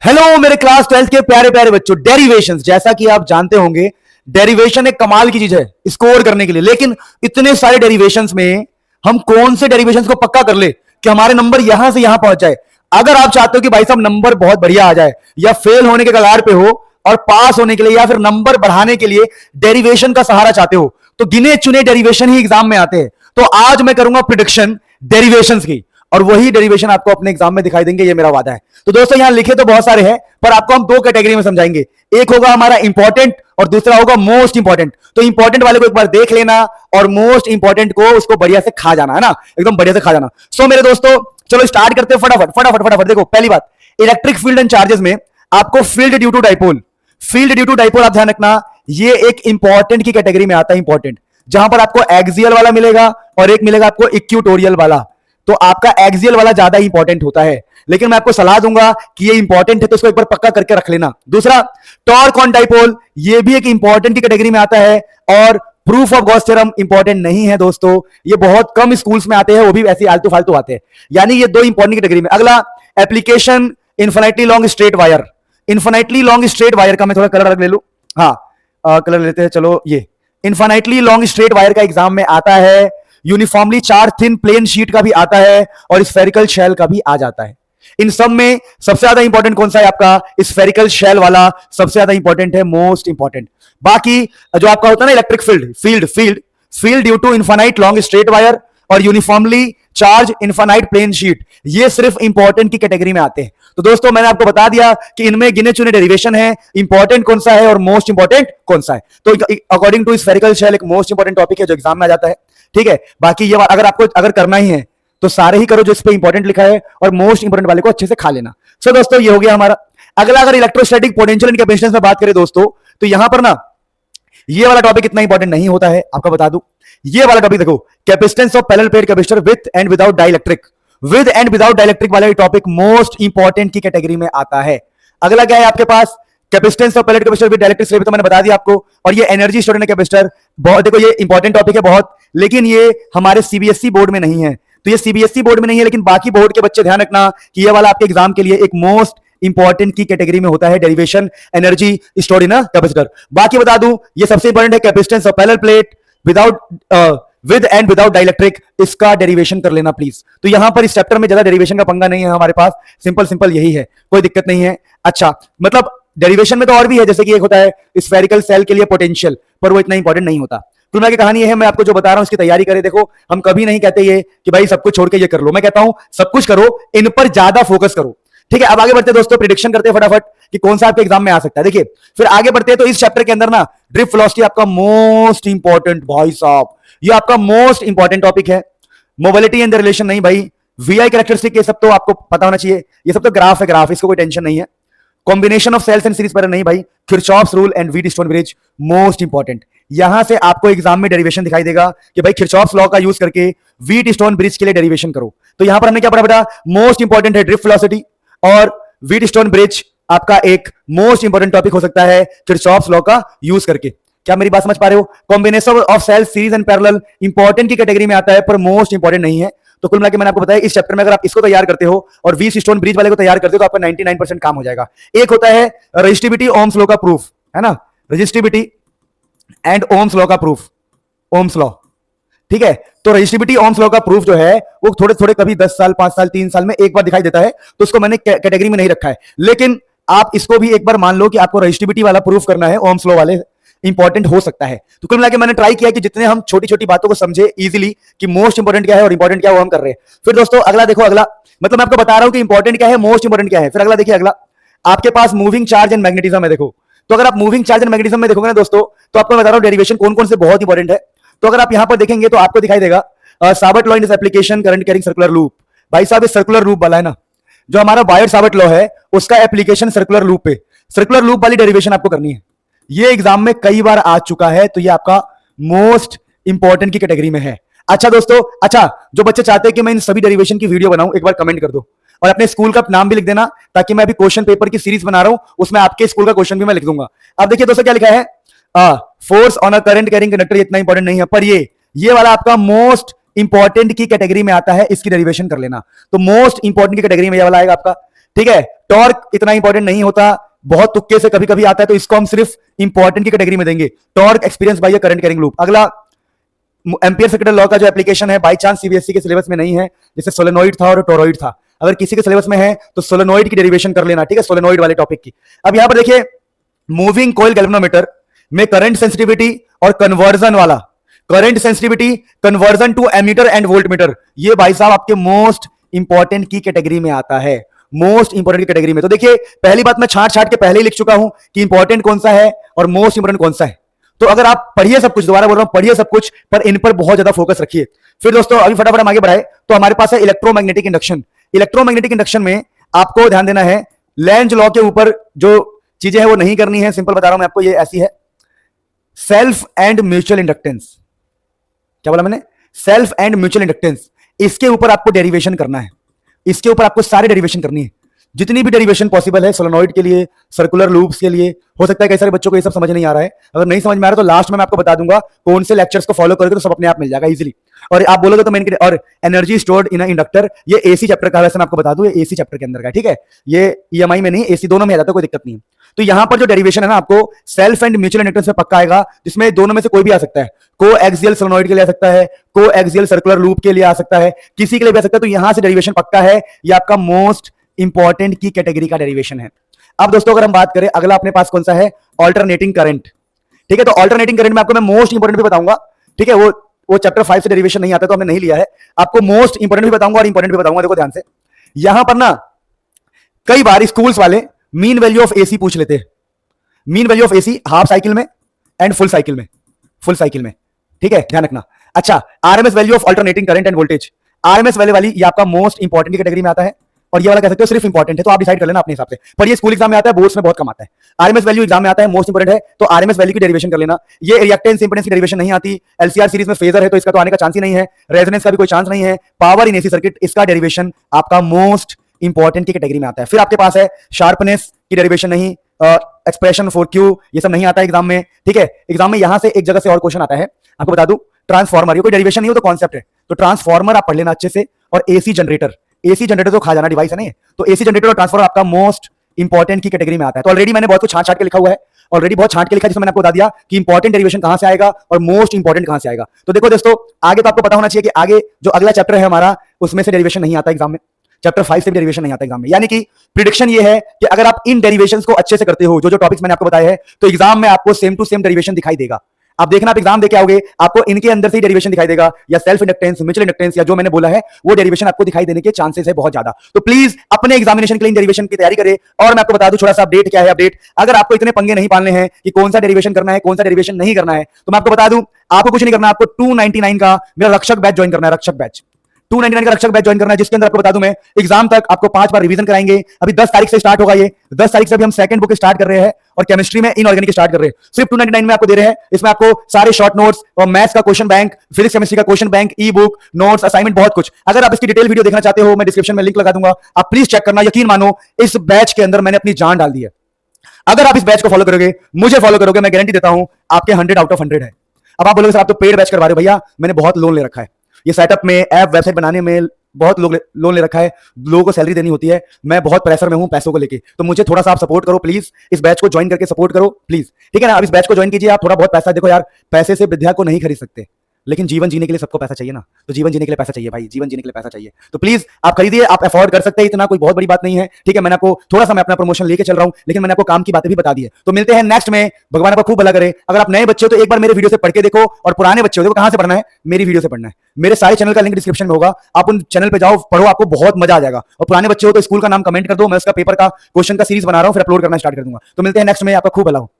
Hello मेरे class 12th के प्यारे प्यारे बच्चों। डेरिवेशंस, जैसा कि आप जानते होंगे, डेरिवेशन एक कमाल की चीज है स्कोर करने के लिए। लेकिन इतने सारे डेरिवेशंस में हम कौन से डेरिवेशंस को पक्का कर ले कि हमारे नंबर यहां से यहां पहुंच जाए। अगर आप चाहते हो कि भाई साहब नंबर बहुत बढ़िया आ जाए, या फेल होने के कगार पे हो और पास होने के लिए, या फिर नंबर बढ़ाने के लिए डेरिवेशन का सहारा चाहते हो, तो गिने चुने डेरिवेशन ही एग्जाम में आते हैं। तो आज मैं करूंगा प्रिडिक्शन डेरिवेशंस की, और वही डेरिवेशन आपको अपने एग्जाम में दिखाई देंगे, ये मेरा वादा है। तो दोस्तों यहां लिखे तो बहुत सारे हैं, पर आपको हम दो कैटेगरी में समझाएंगे। एक होगा हमारा इंपॉर्टेंट और दूसरा होगा मोस्ट इंपॉर्टेंट। तो इंपॉर्टेंट वाले को एक बार देख लेना और मोस्ट इंपॉर्टेंट को उसको बढ़िया से खा जाना, है ना, एकदम बढ़िया से खा जाना। सो मेरे दोस्तों चलो स्टार्ट करते हैं फटाफट फटाफट फटाफट। देखो पहली बात, इलेक्ट्रिक फील्ड एंड चार्जेस में आपको field due to dipole, field due to dipole आप ध्यान रखना, ये एक इंपॉर्टेंट की कैटेगरी में आता है। इंपॉर्टेंट जहां पर आपको एक्सियल वाला मिलेगा और एक मिलेगा आपको इक्यूटोरियल वाला। तो आपका एक्सियल वाला ज्यादा इंपॉर्टेंट होता है, लेकिन मैं आपको सलाह दूंगा कि ये इंपॉर्टेंट है तो इसको एक बार पक्का करके रख लेना। दूसरा, टॉर्क ऑन डाइपोल, ये भी एक इंपॉर्टेंट की कैटेगरी में आता है। और proof of Gauss theorem important नहीं है दोस्तों, ये बहुत कम स्कूल्स में आते हैं, वो भी ऐसे आलतू फालतू आते हैं। यानी ये दो इंपॉर्टेंट कैटेगरी में। अगला, application infinitely long straight wire. Infinitely long straight wire का मैं थोड़ा कलर ले लू। हाँ, कलर लेते हैं। चलो, ये इन्फिनिटली लॉन्ग स्ट्रेट वायर का एग्जाम में आता है। Uniformly charge thin plane sheet का भी आता है और स्फेरिकल शेल का भी आ जाता है। इन सब में सबसे ज्यादा इंपॉर्टेंट कौन सा है? आपका स्फेरिकल शेल वाला सबसे ज्यादा इंपॉर्टेंट है, मोस्ट इंपॉर्टेंट। बाकी जो आपका होता है ना electric field, field due to infinite long straight wire और uniformly charge infinite plane sheet, ये सिर्फ इंपॉर्टेंट की कैटेगरी में आते हैं। तो दोस्तों मैंने आपको बता दिया कि इनमें गिने चुने डेरिवेशन है, इंपॉर्टेंट कौन सा है और मोस्ट इंपॉर्टेंट कौन सा है। तो अकॉर्डिंग टू स्फेरिकल शेल एक मोस्ट इंपॉर्टेंट टॉपिक है जो एग्जाम में आ जाता है। ठीक है, बाकी ये अगर आपको अगर करना ही है तो सारे ही करो जो इस पे इंपॉर्टेंट लिखा है, और मोस्ट इंपॉर्टेंट वाले को अच्छे से खा लेना। सो दोस्तों ये हो गया हमारा। अगला, अगर इलेक्ट्रोस्टैटिक पोटेंशियल एंड कैपेसिटेंस में बात करें दोस्तों, तो यहां पर ना ये वाला टॉपिक इतना इंपॉर्टेंट नहीं होता है, आपको बता दूं। ये वाला टॉपिक देखो, capacitance of parallel plate capacitor with and without dielectric, with and without dielectric वाला टॉपिक मोस्ट इंपॉर्टेंट की कैटेगरी में आता है। अगला क्या है आपके पास, capacitance of parallel capacitor with dielectric slab, तो मैंने बता दिया आपको। और ये एनर्जी स्टोरेज कैपेसिटर, बहुत देखो ये इंपॉर्टेंट टॉपिक है बहुत, लेकिन ये हमारे सीबीएसई बोर्ड में नहीं है। तो ये सीबीएसई बोर्ड में नहीं है, लेकिन बाकी बोर्ड के बच्चे ध्यान रखना कि ये वाला आपके एग्जाम के लिए एक मोस्ट इंपॉर्टेंट की कैटेगरी में होता है, derivation energy stored in capacitor. बाकी बता दूं, ये सबसे इंपॉर्टेंट है capacitance of parallel plate without with and without dielectric, इसका डेरिवेशन कर लेना प्लीज। तो यहां पर इस चैप्टर में ज्यादा डेरिवेशन का पंगा नहीं है हमारे पास, सिंपल सिंपल यही है, कोई दिक्कत नहीं है। अच्छा, मतलब डेरिवेशन में तो और भी है, जैसे कि एक होता है स्फेरिकल सेल के लिए पोटेंशियल, पर वो इतना इंपॉर्टेंट नहीं होता। कुल मिला के कहानी है, मैं आपको जो बता रहा हूं उसकी तैयारी करें। देखो हम कभी नहीं कहते ये कि भाई सब कुछ छोड़ के ये कर लो, मैं कहता हूं सब कुछ करो, इन पर ज्यादा फोकस करो। ठीक है, अब आगे बढ़ते हैं दोस्तों, प्रिडिक्शन करते हैं फटाफट कि कौन सा आपके एग्जाम में आ सकता है। देखिए फिर आगे बढ़ते हैं, तो इस चैप्टर के अंदर ना ड्रिफ्ट वेलोसिटी आपका मोस्ट इंपॉर्टेंट, भाई साहब ये आपका मोस्ट इंपॉर्टेंट टॉपिक है। मोबिलिटी एंड द रिलेशन नहीं भाई, वीआई कैरेक्टरिस्टिक ये सब तो आपको पता होना चाहिए, ये सब तो ग्राफ है, ग्राफ, इसको कोई टेंशन नहीं है। Combination of cells and series पर नहीं भाई, Kirchhoff's rule and Wheatstone bridge most important. यहां से आपको एग्जाम में डेरिवेशन दिखाई देगा कि भाई किरचॉफ्स लॉ का यूज करके व्हीट स्टोन ब्रिज के लिए डेरिवेशन करो। तो यहां पर हमने क्या पढ़ा बेटा, मोस्ट इंपॉर्टेंट है ड्रिफ्ट वेलोसिटी, और व्हीट स्टोन ब्रिज आपका एक मोस्ट इंपॉर्टेंट टॉपिक हो सकता है किरचॉफ्स लॉ का यूज करके। क्या मेरी बात समझ पा रहे हो? Combination of cells series and parallel important की कैटेगरी में आता है, पर मोस्ट इंपॉर्टेंट नहीं है। तो कुल मिला के मैंने आपको बताया, इस चैप्टर में अगर आप इसको तैयार करते हो और व्हीट स्टोन ब्रिज वाले को तैयार करते हो तो आपका 99% काम हो जाएगा। एक होता है रेजिस्टिविटी ओम्स लॉ का प्रूफ, है ना, रेजिस्टिविटी एंड ओम्स लॉ का प्रूफ, ओम्स लॉ। ठीक है, तो रेजिस्टिविटी ओम्स लॉ का प्रूफ जो है वो थोड़े थोड़े कभी 10 साल 5 साल 3 साल में एक बार दिखाई देता है, तो उसको मैंने कैटेगरी में नहीं रखा है। लेकिन आप इसको भी एक बार मान लो कि आपको रेजिस्टिविटी वाला प्रूफ करना है, ओम्स लॉ वाले इंपॉर्टेंट हो सकता है। तो कुल मिला के मैंने ट्राई किया कि जितने हम छोटी छोटी बातों को समझे इजीली कि मोस्ट इंपॉर्टेंट क्या है और इंपॉर्टेंट क्या है वो हम कर रहे हैं। फिर दोस्तों अगला देखो, अगला मतलब मैं आपको बता रहा हूं कि इंपॉर्टेंट क्या है, मोस्ट इंपॉर्टेंट क्या है। फिर अगला देखिए, अगला आपके पास मूविंग चार्ज एंड मैग्नेटिज्म है। देखो तो अगर आप मूविंग चार्ज एंड मैग्नेटिज्म में देखोगे ना दोस्तों, तो आपको मैं बता रहा हूं डेरिवेशन कौन कौन से बहुत इंपॉर्टेंट है। तो अगर आप यहां पर देखेंगे तो आपको दिखाई देगा Savart law in this application current carrying circular loop. भाई साहब ये सर्कुलर लूप वाला है ना, जो हमारा बायर साबर्ट लॉ है उसका एप्लीकेशन सर्कुलर लूप पे, सर्कुलर लूप वाली डेरिवेशन आपको करनी है। ये एग्जाम में कई बार आ चुका है, तो ये आपका मोस्ट इंपॉर्टेंट की कैटेगरी में है। अच्छा दोस्तों, अच्छा जो बच्चे चाहते हैं कि मैं इन सभी डेरिवेशन की वीडियो बनाऊं, एक बार कमेंट कर दो और अपने स्कूल का नाम भी लिख देना, ताकि मैं अभी क्वेश्चन पेपर की सीरीज बना रहा हूं, उसमें आपके स्कूल का क्वेश्चन भी मैं लिख दूंगा। अब देखिए दोस्तों क्या लिखा है, force on a current carrying conductor, इतना इंपॉर्टेंट नहीं है, पर ये वाला आपका मोस्ट इंपॉर्टेंट की कैटेगरी में आता है, इसकी डेरिवेशन कर लेना। तो मोस्ट इंपॉर्टेंट की कैटेगरी में ये वाला आएगा आपका। ठीक है, टॉर्क इतना इंपॉर्टेंट नहीं होता, बहुत तुक्के से कभी कभी आता है, तो इसको हम सिर्फ इंपॉर्टेंट की कैटेगरी में देंगे। Torque experience by current carrying loop. अगला एम्पियर सर्किट लॉ का जो एप्लीकेशन है, बाय चांस सीबीएसई के सिलेबस में नहीं है, जैसे सोलेनोइड था और टोरॉइड था, अगर किसी के सिलेबस में है तो सोलेनोइड की डेरिवेशन कर लेना, ठीक है, सोलेनोइड वाले टॉपिक की। अब यहां पर देखिए मूविंग कॉइल गैल्वेनोमीटर में करंट सेंसिटिविटी और कन्वर्जन वाला, current sensitivity conversion to ammeter and voltmeter, ये भाई साहब आपके मोस्ट इंपॉर्टेंट की कैटेगरी में आता है, मोस्ट इंपॉर्टेंट की कैटेगरी में। तो देखिए पहली बात मैं छाट छाट के पहले ही लिख चुका हूं कि इंपॉर्टेंट कौन सा है और मोस्ट इंपॉर्टेंट कौन सा है। तो अगर आप पढ़िए सब कुछ, दोबारा बोल रहा हूं पढ़िए सब कुछ, पर इन पर बहुत ज्यादा फोकस रखिए। फिर दोस्तों अभी फटाफट हम आगे बढ़ाए, तो हमारे पास है इलेक्ट्रोमैग्नेटिक इंडक्शन। इलेक्ट्रोमैग्नेटिक इंडक्शन में आपको ध्यान देना है, लेंज लॉ के ऊपर जो चीजें हैं वो नहीं करनी है, सिंपल बता रहा हूं मैं आपको, ये ऐसी है, सेल्फ एंड म्यूचुअल इंडक्टेंस। क्या बोला मैंने? सेल्फ एंड म्यूचुअल इंडक्टेंस, इसके ऊपर आपको डेरिवेशन करना है, इसके ऊपर आपको सारे डेरिवेशन करनी है, जितनी भी डेरिवेशन पॉसिबल है सोलेनोइड के लिए, सर्कुलर लूप्स के लिए। हो सकता है कई सारे बच्चों को ये सब समझ नहीं आ रहा है, अगर नहीं समझ में आ रहा तो लास्ट में मैं आपको बता दूंगा कौन से लेक्चर्स को फॉलो करोगे तो सब अपने आप मिल जाएगा इजीली। और आप बोलोगे तो मैं और एनर्जी स्टोर्ड इन इंडक्टर, ये एसी चैप्टर का, वैसे मैं आपको बता दूं ये एसी चैप्टर के अंदर का, ठीक है, ये ईएमआई में नहीं, एसी दोनों में आ जाता है, कोई दिक्कत नहीं है। तो यहां पर जो डेरिवेशन है ना आपको सेल्फ एंड म्यूचुअल इंडक्टेंस में पक्का आएगा, जिसमें दोनों में से कोई भी आ सकता है, को एक्सियल सोलेनोइड के लिए आ सकता है, को एक्सियल सर्कुलर लूप के लिए आ सकता है, किसी के लिए भी आ सकता है। तो यहां से डेरिवेशन पक्का है, ये आपका मोस्ट इंपॉर्टेंट की कैटेगरी का डेरिवेशन है। अब दोस्तों अगर हम बात करें, अगला अपने पास कौन सा है, ऑल्टरनेटिंग करंट, ठीक है। तो ऑल्टरनेटिंग करंट में आपको मैं मोस्ट इंपॉर्टेंट भी बताऊंगा, ठीक है, वो चैप्टर 5 से डेरिवेशन नहीं आता तो हमने नहीं लिया है, आपको मोस्ट इंपॉर्टेंट भी बताऊंगा और इंपॉर्टेंट भी बताऊंगा। देखो ध्यान से, यहां पर ना कई बार स्कूल्स वाले मीन वैल्यू ऑफ एसी पूछ लेते हैं, mean value of AC half cycle में एंड फुल साइकिल में, फुल साइकिल में, ठीक है, ध्यान रखना। अच्छा, RMS value of alternating current end voltage, RMS value वाली ये आपका मोस्ट इंपॉर्टेंट की कैटेगरी में आता है, और ये वाला कह सकते हो सिर्फ इंपॉर्टेंट है, तो आप डिसाइड कर लेना अपने हिसाब से, पर ये स्कूल एग्जाम में आता है, बोर्ड्स में बहुत कम आता है। आरएमएस वैल्यू एग्जाम में आता है, मोस्ट इंपॉर्टेंट है, तो आरएमएस वैल्यू की डेरिवेशन कर लेना। ये रिएक्टेंस इंपेडेंस की डेरिवेशन नहीं आती, एलसीआर सीरीज में फेजर है तो इसका तो आने का चांस ही नहीं है, रेजोनेंस का भी कोई चांस नहीं है, पावर इन एसी सर्किट, इसका डेरिवेशन आपका मोस्ट इंपॉर्टेंट की कैटेगरी में आता है। फिर आपके पास है शार्पनेस की डेरिवेशन नहीं, एक्सप्रेशन फॉर क्यू, ये सब नहीं आता है एग्जाम में, ठीक है। एग्जाम में यहां से एक जगह से और क्वेश्चन आता है, आपको बता दूं, ट्रांसफार्मर, ये कोई डेरिवेशन नहीं हो तो कॉन्सेप्ट है, तो ट्रांसफार्मर आप पढ़ लेना अच्छे से, और एसी जनरेटर, एसी जनरेटर तो खा जाना डिवाइस है नहीं, तो एसी जनरेटर और ट्रांसफार्मर आपका मोस्ट इंपॉर्टेंट की कैटेगरी में आता है। तो ऑलरेडी मैंने बहुत कुछ छांट छांट के लिखा हुआ है, ऑलरेडी बहुत छांट के लिखा है, जिसमें मैंने आपको बता दिया कि इंपॉर्टेंट डेरिवेशन कहां से आएगा और मोस्ट इंपॉर्टेंट कहां से आएगा। तो देखो दोस्तों, आगे तो आपको पता होना चाहिए कि आगे जो अगला चैप्टर है हमारा, उसमें से डेरिवेशन नहीं आता एग्जाम में, चैप्टर 5 से भी डेरिवेशन नहीं आता एग्जाम में। यानी कि प्रिडिक्शन ये है कि अगर आप इन डेरिवेशंस को अच्छे से करते हो, जो जो टॉपिक्स मैंने आपको बताए हैं, तो एग्जाम में आपको सेम टू सेम डेरिवेशन दिखाई देगा। आप देखना, आप एग्जाम देके आओगे, आपको इनके अंदर से ही डेरिवेशन दिखाई देगा, या सेल्फ इंडक्टेंस, म्यूचुअल इंडक्टेंस, या जो मैंने बोला है वो डेरिवेशन आपको दिखाई देने के चांसेस है बहुत ज्यादा। तो प्लीज अपने एग्जामिनेशन के लिए डेरिवेशन की तैयारी करें। और मैं आपको बता दूं छोटा सा अपडेट, क्या है अपडेट, अगर आपको इतने पंगे नहीं पालने हैं कि कौन सा डेरिवेशन करना है, कौन सा डेरिवेशन नहीं करना है, तो मैं आपको बता दूं, आपको कुछ नहीं करना, आपको 299 का मेरा रक्षक बैच ज्वाइन करना है, रक्षक बैच 299 का रक्षक बैच ज्वाइन करना है, जिसके अंदर आपको बता दूं मैं एग्जाम तक आपको 5 बार रिवीजन कराएंगे। अभी 10 तारीख से स्टार्ट होगा, ये 10 तारीख से अभी हम सेकंड बुक स्टार्ट कर रहे हैं, और केमिस्ट्री में इनऑर्गेनिक स्टार्ट कर रहे हैं, सिर्फ 299 में आपको दे रहे हैं। इसमें आपको सारे शॉर्ट नोट्स और मैथ्स का क्वेश्चन बैंक, फिजिक्स केमिस्ट्री का क्वेश्चन बैंक, ई बुक, नोट्स, असाइनमेंट, बहुत कुछ। अगर आप इसकी डिटेल वीडियो देखना चाहते हो, मैं डिस्क्रिप्शन में लिंक लगा दूंगा, आप प्लीज चेक करना। यकीन मानो, इस बैच के अंदर मैंने अपनी जान डाल दी है। अगर आप इस बैच को फॉलो करोगे, मुझे फॉलो करोगे, मैं गारंटी देता हूं आपके 100 आउट ऑफ 100 है। अब आप बोलोगे सर आप तो पेड बैच करवा रहे हो, भैया मैंने बहुत लोन ले रखा है, ये सेटअप में, ऐप, वेबसाइट बनाने में बहुत लोग लोन ले रखा है, लोगों को सैलरी देनी होती है, मैं बहुत प्रेशर में हूं पैसों को लेके, तो मुझे थोड़ा सा आप सपोर्ट करो प्लीज, इस बैच को ज्वाइन करके सपोर्ट करो प्लीज, ठीक है ना। अब इस बैच को ज्वाइन कीजिए, आप थोड़ा बहुत पैसा, देखो यार पैसे से विद्या को नहीं खरीद सकते, लेकिन जीवन जीने के लिए सबको पैसा चाहिए ना, तो जीवन जीने के लिए पैसा चाहिए भाई, जीवन जीने के लिए पैसा चाहिए, तो प्लीज आप खरीदिए, आप अफोर्ड कर सकते हैं, इतना कोई बहुत बड़ी बात नहीं है, ठीक है। मैंने आपको थोड़ा सा, मैं अपना प्रमोशन लेके चल रहा हूं, लेकिन मैंने आपको काम की बातें भी बता दी है। तो मिलते हैं नेक्स्ट में, भगवान आपको खूब भला करे। अगर आप नए बच्चे हो तो एक बार मेरे वीडियो से पढ़ के देखो, और पुराने बच्चे हो देखो कहां से पढ़ना है, मेरी वीडियो से पढ़ना है, मेरे सारे चैनल का लिंक डिस्क्रिप्शन में होगा, आप उन चैनल पे जाओ, पढ़ो, आपको बहुत मजा आ जाएगा। और पुराने बच्चे हो तो स्कूल का नाम कमेंट कर दो, मैं उसका पेपर का क्वेश्चन का सीरीज बना रहा हूं, फिर अपलोड करना स्टार्ट कर दूंगा। तो मिलते हैं नेक्स्ट में, आपका खूब भला हो।